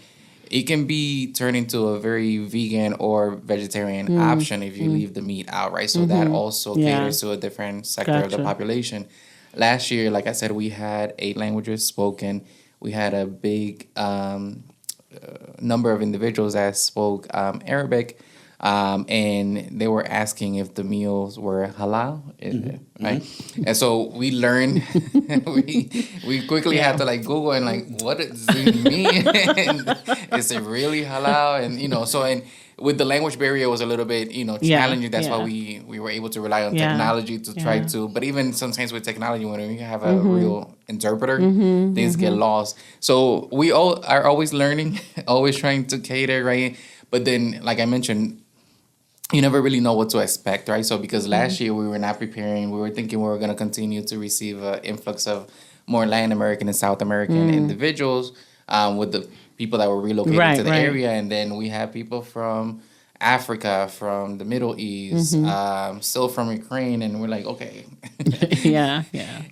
It can be turned into a very vegan or vegetarian option if you leave the meat out, right? So that also caters to a different sector of the population. Last year, like I said, we had 8 languages spoken. We had a big number of individuals that spoke Arabic, and they were asking if the meals were halal, right? And so we learned, we quickly had to like Google and like, what does it mean? Is it really halal? And, so, and with the language barrier, it was a little bit, challenging. That's why we were able to rely on technology to try to, but even sometimes with technology, when we have a real interpreter, things get lost. So we all are always learning, always trying to cater, right? But then, like I mentioned, you never really know what to expect, right? So because last year we were not preparing, we were thinking we were going to continue to receive an influx of more Latin American and South American individuals with the people that were relocated to the area. And then we have people from Africa, from the Middle East, still from Ukraine. And we're like, okay. Yeah.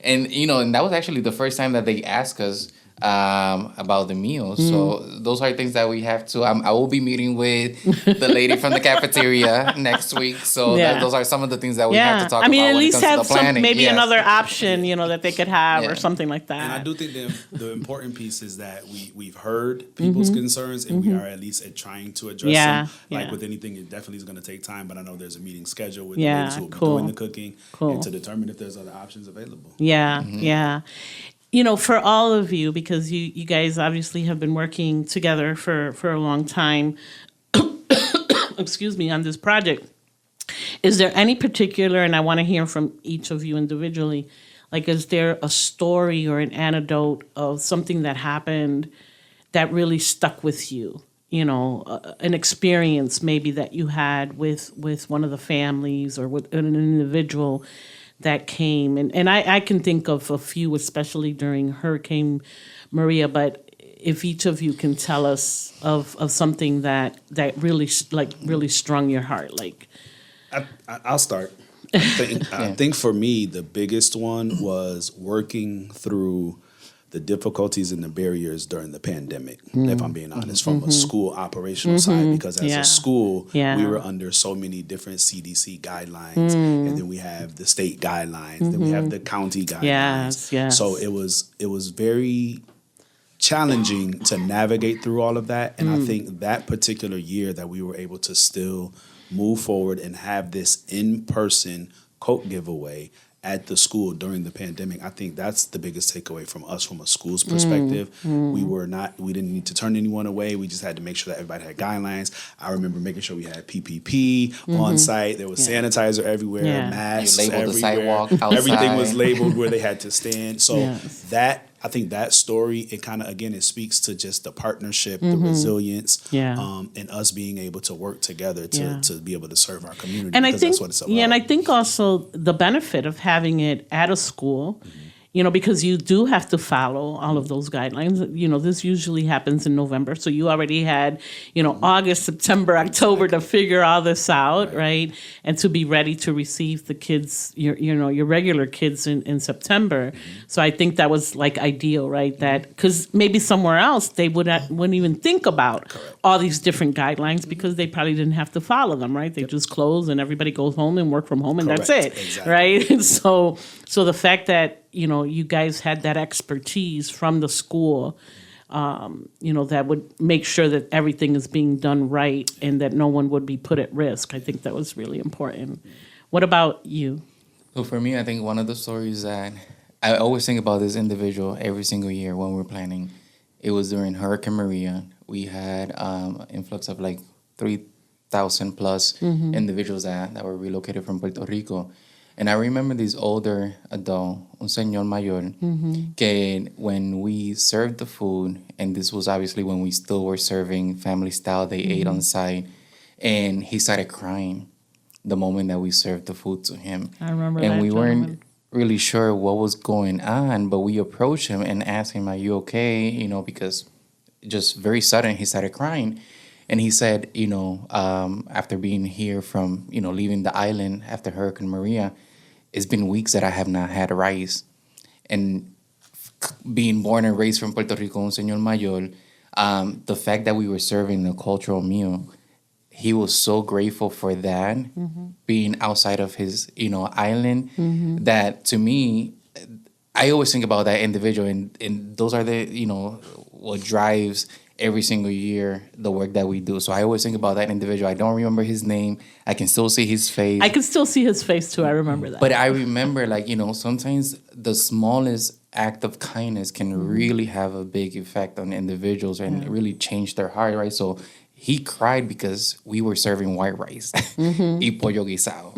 And, and that was actually the first time that they asked us, about the meals. So those are things that we have to. I will be meeting with the lady from the cafeteria next week. So those are some of the things that we have to talk about. I mean, at when least it comes have to the planning. maybe another option, that they could have or something like that. And I do think the important piece is that we've heard people's concerns, and we are at least trying to address them. Like with anything, it definitely is going to take time. But I know there's a meeting scheduled with the ladies who will be doing the cooking and to determine if there's other options available. Yeah. For all of you, because you guys obviously have been working together for a long time, excuse me, on this project, is there any particular, and I want to hear from each of you individually, like, is there a story or an anecdote of something that happened that really stuck with you? An experience maybe that you had with one of the families or with an individual that came. And I can think of a few, especially during Hurricane Maria, but if each of you can tell us of something that really strung your heart, like. I'll start. I think for me, the biggest one was working through the difficulties and the barriers during the pandemic, if I'm being honest, from a school operational side, because as a school, we were under so many different CDC guidelines, and then we have the state guidelines, then we have the county guidelines. Yes. So it was very challenging to navigate through all of that, and I think that particular year that we were able to still move forward and have this in-person coat giveaway at the school during the pandemic, I think that's the biggest takeaway from us from a school's perspective. We didn't need to turn anyone away. We just had to make sure that everybody had guidelines. I remember making sure we had PPP on site. There was sanitizer everywhere, masks you labeled everywhere. The sidewalk outside. Everything was labeled where they had to stand. So I think that story, it kind of, again, it speaks to just the partnership, the resilience, and us being able to work together to be able to serve our community. And I think, that's what it's about. and I think also the benefit of having it at a school, because you do have to follow all of those guidelines. This usually happens in November, so you already had, August, September, October to figure all this out, right? And to be ready to receive the kids, your regular kids in September. So I think that was like ideal, right? That because maybe somewhere else they wouldn't even think about all these different guidelines because they probably didn't have to follow them, right? They just close and everybody goes home and work from home, and that's it, right? So the fact that you guys had that expertise from the school, that would make sure that everything is being done right and that no one would be put at risk. I think that was really important. What about you? So for me, I think one of the stories that I always think about this individual every single year when we're planning, it was during Hurricane Maria. We had influx of like 3,000 plus individuals that were relocated from Puerto Rico. And I remember this older adult, un señor mayor, que when we served the food, and this was obviously when we still were serving family style, they ate on site, and he started crying the moment that we served the food to him. I remember that. And we weren't really sure what was going on, but we approached him and asked him, "Are you okay?" Because just very sudden he started crying. And he said, after being here from, leaving the island after Hurricane Maria, it's been weeks that I have not had rice. And being born and raised from Puerto Rico, un señor mayor, the fact that we were serving a cultural meal, he was so grateful for that, being outside of his, island, that to me, I always think about that individual. And those are the, what drives every single year the work that we do. So I always think about that individual. I don't remember his name. I can still see his face. I can still see his face too. I remember that. But I remember, sometimes the smallest act of kindness can really have a big effect on individuals and really change their heart, right? So he cried because we were serving white rice y pollo guisado,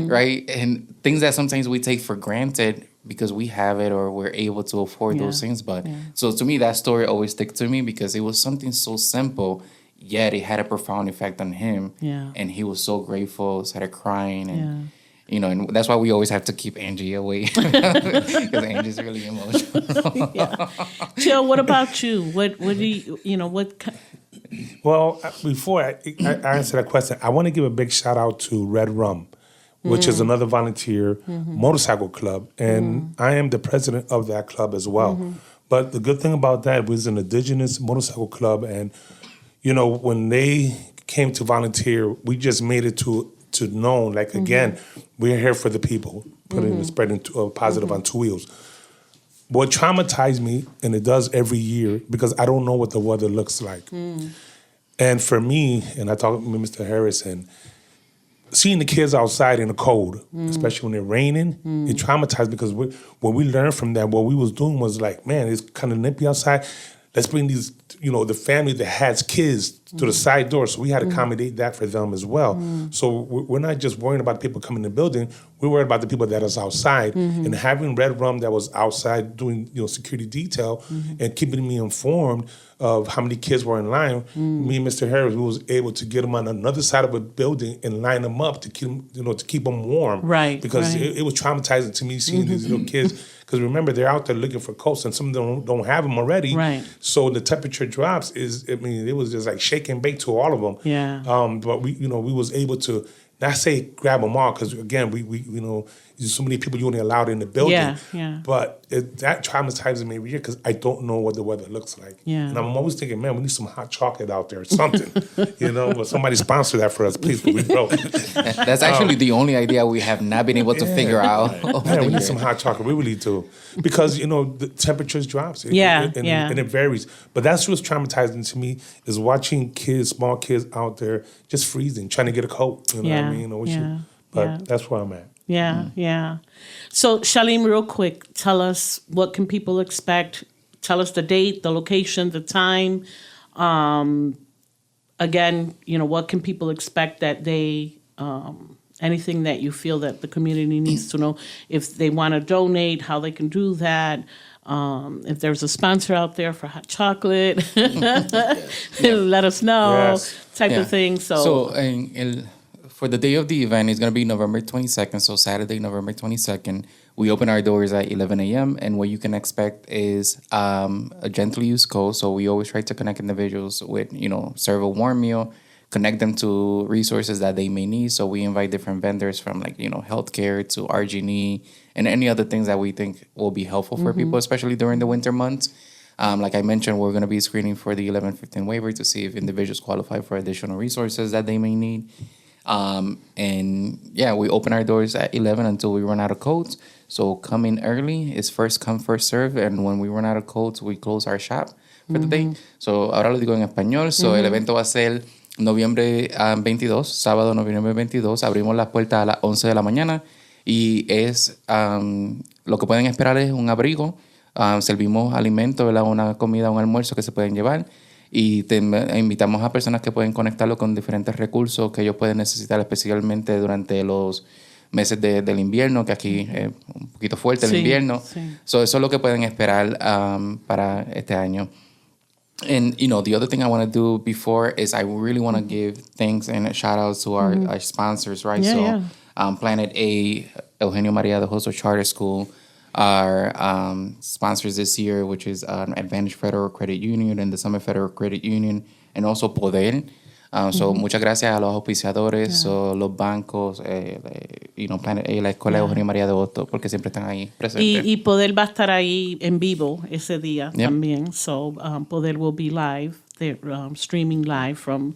right? And things that sometimes we take for granted because we have it or we're able to afford those things. But so to me, that story always sticks to me because it was something so simple, yet it had a profound effect on him. Yeah. And he was so grateful, started crying. And, and that's why we always have to keep Angie away because Angie's really emotional. Jill, what about you? What do you, Well, before I answer that question, I want to give a big shout out to Red Rum, which is another volunteer motorcycle club, and I am the president of that club as well. But the good thing about that was an indigenous motorcycle club, and when they came to volunteer, we just made it to known, like, again, we're here for the people, putting and spreading positive on two wheels. What traumatized me, and it does every year, because I don't know what the weather looks like. And for me, and I talked with Mr. Harrison, seeing the kids outside in the cold, especially when they're raining, it traumatized, because what we learned from that, what we was doing was like, man, it's kind of nippy outside. Let's bring these, the family that has kids to the side door. So we had to accommodate that for them as well. So we're not just worrying about people coming in the building. We're worried about the people that is outside. And having Red Rum that was outside doing, security detail and keeping me informed of how many kids were in line, me and Mr. Harris, we was able to get them on another side of a building and line them up to keep them warm. Right. Because right. It was traumatizing to me seeing these little kids. Because remember, they're out there looking for coats, and some of them don't have them already. Right. So the temperature drops it was just like shake and bake to all of them. Yeah. But we was able to not say grab them all, because again, we there's so many people you only allowed in the building. Yeah. But that traumatizes me every year, because I don't know what the weather looks like. Yeah. And I'm always thinking, man, we need some hot chocolate out there or something. But somebody sponsor that for us, please. We broke. That's actually the only idea we have not been able to figure out. Man, we need some hot chocolate. We really do. Because, the temperatures drops. And it varies. But that's what's traumatizing to me, is watching small kids out there just freezing, trying to get a coat. You know what I mean? But that's where I'm at. Yeah. So, Shalim, real quick, tell us, what can people expect? Tell us the date, the location, the time. Again, what can people expect that they, anything that you feel that the community needs to know? If they want to donate, how they can do that. If there's a sponsor out there for hot chocolate, let us know, type of thing. For the day of the event, it's going to be November 22nd, so Saturday, November 22nd. We open our doors at 11 a.m., and what you can expect is a gently used code. So we always try to connect individuals with, serve a warm meal, connect them to resources that they may need. So we invite different vendors from healthcare to RG&E and any other things that we think will be helpful for people, especially during the winter months. Like I mentioned, we're going to be screening for the 1115 waiver to see if individuals qualify for additional resources that they may need. We open our doors at 11 until we run out of codes. So come in early. It's first come, first serve. And when we run out of codes, we close our shop for the day. So ahora lo digo en español. So el evento va a ser noviembre 22, sábado noviembre 22. Abrimos las puertas a las 11 de la mañana. Y lo que pueden esperar es un abrigo. Servimos alimentos, ¿verdad? Una comida, un almuerzo que se pueden llevar. Y invitamos a personas que pueden conectarlo con diferentes recursos que ellos pueden necesitar, especialmente durante los meses del invierno, que aquí es un poquito fuerte el invierno. Sí. So, eso es lo que pueden esperar para este año. And, the other thing I want to do before is I really want to give thanks and shout outs to our sponsors, right? Planet A, Eugenio Maria de Hosto Charter School, our sponsors this year, which is Advantage Federal Credit Union and the Summit Federal Credit Union, and also Poder. So muchas gracias a los auspiciadores, los bancos, Planet A, la Escuela Eugenio María de Hosto, porque siempre están ahí presentes. Y Poder va a estar ahí en vivo ese día también. So Poder will be live, they're streaming live from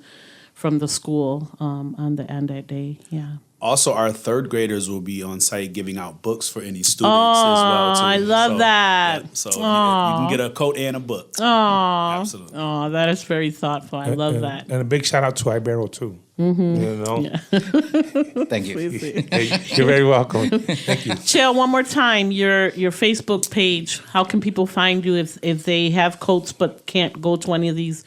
the school on that day. Yeah. Also, our third graders will be on site giving out books for any students as well, too. I love that. Yeah, so you can get a coat and a book. Absolutely. Oh, that is very thoughtful. I love that. And a big shout out to Ibero, too. Thank you. You're very welcome. Thank you. Chell, one more time, your Facebook page. How can people find you if they have coats but can't go to any of these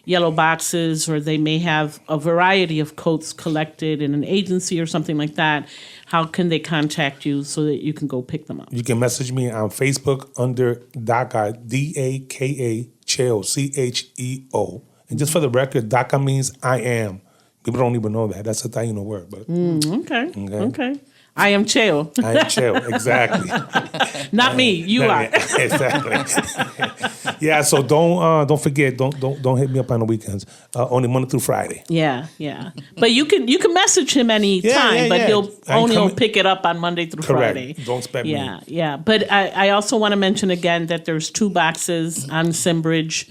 yellow boxes, or they may have a variety of coats collected in an agency or something like that? How can they contact you so that you can go pick them up? You can message me on Facebook under DACA, DAKA, Cheo, CHEO. And just for the record, DACA means I am. People don't even know that. That's a Taino word. But Okay. I am Cheo. I am Cheo, exactly. Not me. You are. Exactly. Yeah, so don't forget, don't hit me up on the weekends. Only Monday through Friday. Yeah. But you can message him any time, but he'll pick it up on Monday through Correct. Friday. Don't expect me. Yeah. But I also want to mention again that there's 2 boxes on Simbridge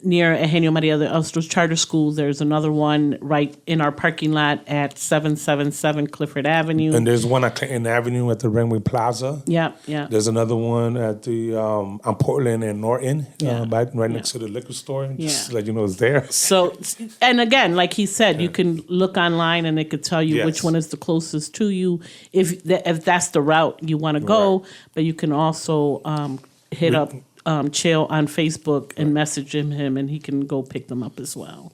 near Eugenio Maria de Hostos Charter School. There's another one right in our parking lot at 777 Clifford Avenue. And there's one at Clinton Avenue at the Renway Plaza. Yeah. There's another one at the on Portland and Norton, right next to the liquor store. Just to let you know it's there. So, and again, like he said, you can look online and it could tell you which one is the closest to you if that's the route you want to go. Right. But you can also hit up Cheo on Facebook and message him, and he can go pick them up as well.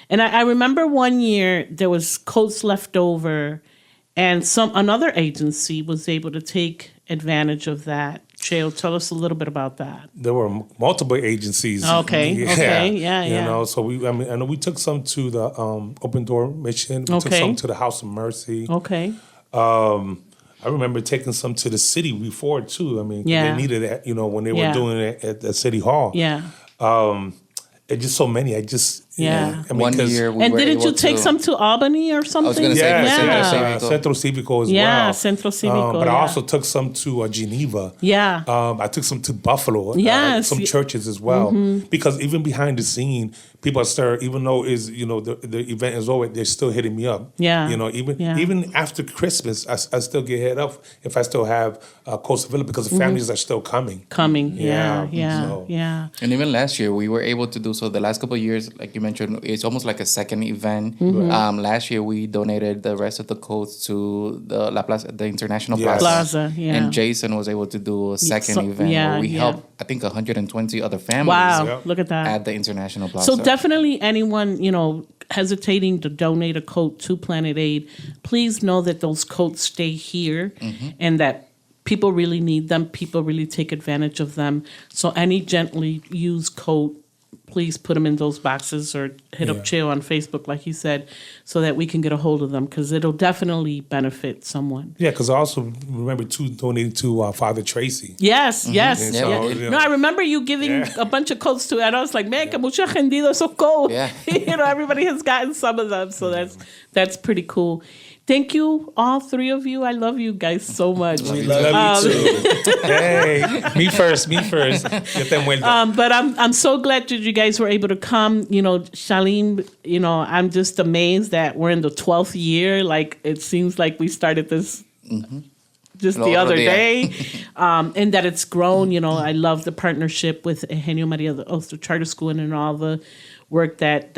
And I remember one year there was coats left over, and another agency was able to take advantage of that. Cheo, tell us a little bit about that. There were multiple agencies. Okay. You know, so I know we took some to the Open Door Mission. We took some to the House of Mercy. Okay. I remember taking some to the city before too. I mean, they needed it, when they were doing it at the city hall. Yeah. It's just so many. One year we and were didn't able you take some to Albany or something? I was going to say Centro Civico as well. Yeah, Centro Civico. But I also took some to Geneva. Yeah. I took some to Buffalo. Yes. Some churches as well. Because even behind the scene, people start, even though the event is over, they're still hitting me up. Yeah. Even after Christmas, I still get hit up if I still have Costa Villa because the families are still coming. Yeah. And even last year, we were able to do so. The last couple of years, like you mentioned, it's almost like a second event. Last year, we donated the rest of the coats to the La Plaza, the International Plaza. And Jason was able to do a second event where we helped, I think, 120 other families. Wow, look at that. At the International Plaza. So definitely anyone, hesitating to donate a coat to Planet Aid, please know that those coats stay here and that people really need them. People really take advantage of them. So any gently used coat, please put them in those boxes or hit up Cheo on Facebook, like he said, so that we can get a hold of them because it'll definitely benefit someone. Yeah, because I also remember donating to Father Tracy. Yes. So, No, I remember you giving a bunch of coats to, and I was like, man, que mucha rendido esos coats. Yeah. Everybody has gotten some of them, so that's pretty cool. Thank you, all 3 of you. I love you guys so much. We love you too. Hey, me first. But I'm so glad that you guys were able to come. Charlene, I'm just amazed that we're in the 12th year. Like, it seems like we started this just the other day. And that it's grown. I love the partnership with Eugenio Maria de Hostos Charter School and all the work that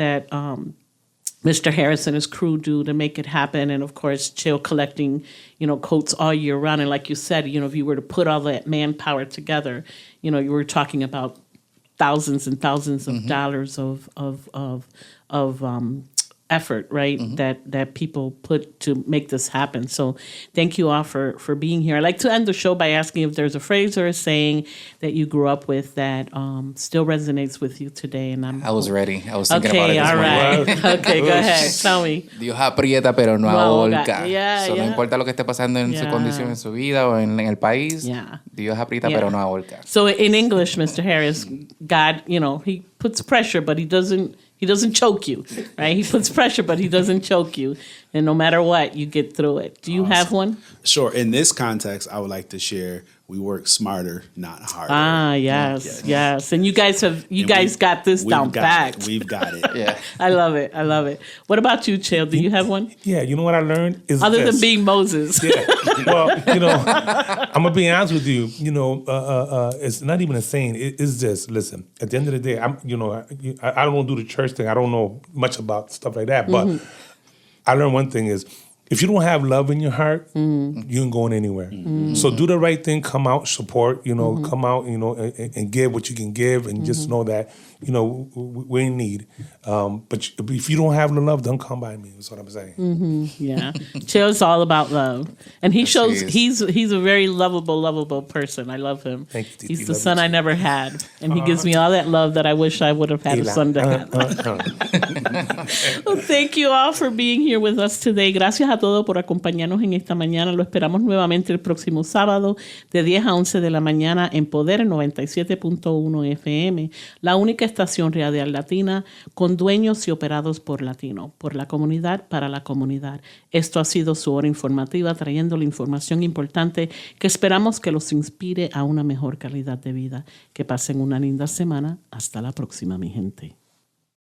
Mr. Harris and his crew do to make it happen. And of course, Cheo collecting, coats all year round. And like you said, if you were to put all that manpower together, you were talking about thousands and thousands of dollars of effort, right? That people put to make this happen. So thank you all for being here. I'd like to end the show by asking if there's a phrase or a saying that you grew up with that still resonates with you today. And I was ready. I was thinking about it this morning. Okay, go ahead. Tell me. Dios aprieta pero no ahorca. So no importa lo que esté pasando en su condición, en su vida o en el país. Dios aprieta pero no ahorca. So in English, Mr. Harris, God, he puts pressure, but he doesn't choke you, right? He puts pressure, but he doesn't choke you. And no matter what, you get through it. Do you have one? Sure. In this context, I would like to share, we work smarter, not harder. Yes. And you guys got this down pat. We've got it. Yeah. I love it. What about you, Cheo? Do you have one? Yeah, you know what I learned is other than being Moses. Yeah. Well, I'm gonna be honest with you. It's not even a saying. It's this. Listen, at the end of the day, I don't do the church thing. I don't know much about stuff like that. But I learned one thing is, if you don't have love in your heart, you ain't going anywhere. So do the right thing. Come out, support. Come out. And give what you can give, and just know that we're in need. But if you don't have the love, don't come by me. That's what I'm saying. Yeah, Cheo's all about love, and he shows he's a very lovable person. I love him. Thank you, Titi. He's the son I never had, and he gives me all that love that I wish I would have had a son to have. Well, thank you all for being here with us today. Gracias a a todos por acompañarnos en esta mañana. Lo esperamos nuevamente el próximo sábado de 10 a 11 de la mañana en Poder 97.1 FM, la única estación radial latina con dueños y operados por latinos, por la comunidad, para la comunidad. Esto ha sido su hora informativa, trayendo la información importante que esperamos que los inspire a una mejor calidad de vida. Que pasen una linda semana. Hasta la próxima, mi gente.